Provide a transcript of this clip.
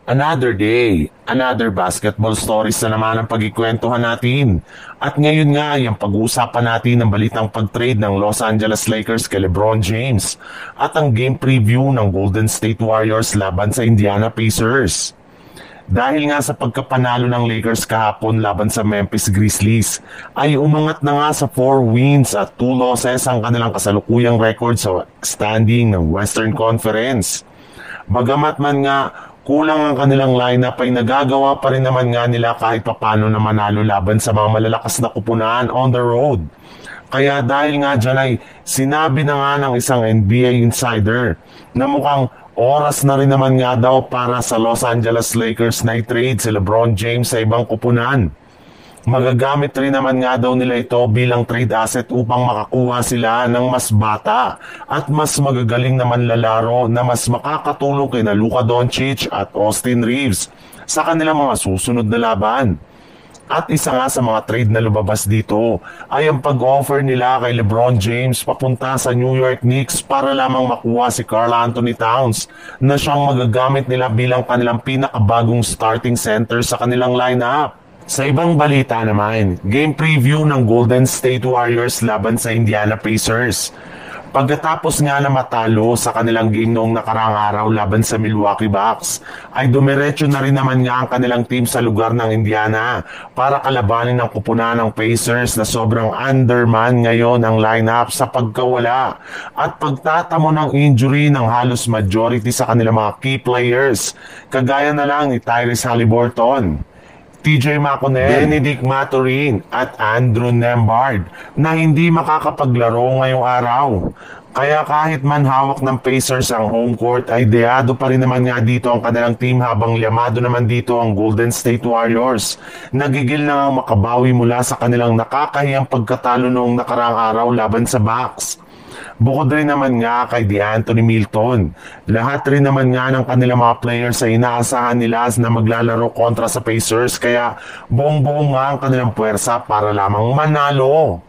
Another day, another basketball stories na naman ang pagkikwentuhan natin. At ngayon nga, yung pag-uusapan natin ng balitang pag-trade ng Los Angeles Lakers kay LeBron James at ang game preview ng Golden State Warriors laban sa Indiana Pacers. Dahil nga sa pagkapanalo ng Lakers kahapon laban sa Memphis Grizzlies, ay umangat na nga sa 4 wins at 2 losses ang kanilang kasalukuyang record sa standing ng Western Conference. Bagamat man nga kulang ang kanilang lineup ay nagagawa pa rin naman nga nila kahit papano na manalo laban sa mga malalakas na kupunan on the road. Kaya dahil nga dyan ay sinabi na nga ng isang NBA insider na mukhang oras na rin naman nga daw para sa Los Angeles Lakers na i-trade si LeBron James sa ibang kupunan. Magagamit rin naman nga daw nila ito bilang trade asset upang makakuha sila ng mas bata at mas magagaling na manlalaro na mas makakatulong kina Luka Doncic at Austin Reeves sa kanilang mga susunod na laban. At isa nga sa mga trade na lumabas dito ay ang pag-offer nila kay LeBron James papunta sa New York Knicks para lamang makuha si Karl Anthony Towns na siyang magagamit nila bilang kanilang pinakabagong starting center sa kanilang lineup. Sa ibang balita naman, game preview ng Golden State Warriors laban sa Indiana Pacers. Pagkatapos nga na matalo sa kanilang game noong nakarang araw laban sa Milwaukee Bucks, ay dumiretso na rin naman nga ang kanilang team sa lugar ng Indiana para kalabanin ng kupunan ng Pacers na sobrang underman ngayon ang lineup sa pagkawala at pagtatamo ng injury ng halos majority sa kanilang mga key players, kagaya na lang ni Tyrese Haliburton, TJ McConnell, Benedict Mathurin at Andrew Nembhard na hindi makakapaglaro ngayong araw. Kaya kahit man hawak ng Pacers ang home court ay deado pa rin naman nga dito ang kanilang team habang yamado naman dito ang Golden State Warriors. Nagigil na nga makabawi mula sa kanilang nakakahiyang pagkatalo noong nakarang araw laban sa Bucks. Bukod rin naman nga kay DeAnthony Milton, lahat rin naman nga ng kanilang mga players ay inaasahan nila na maglalaro kontra sa Pacers kaya buong-buong nga ang kanilang puwersa para lamang manalo.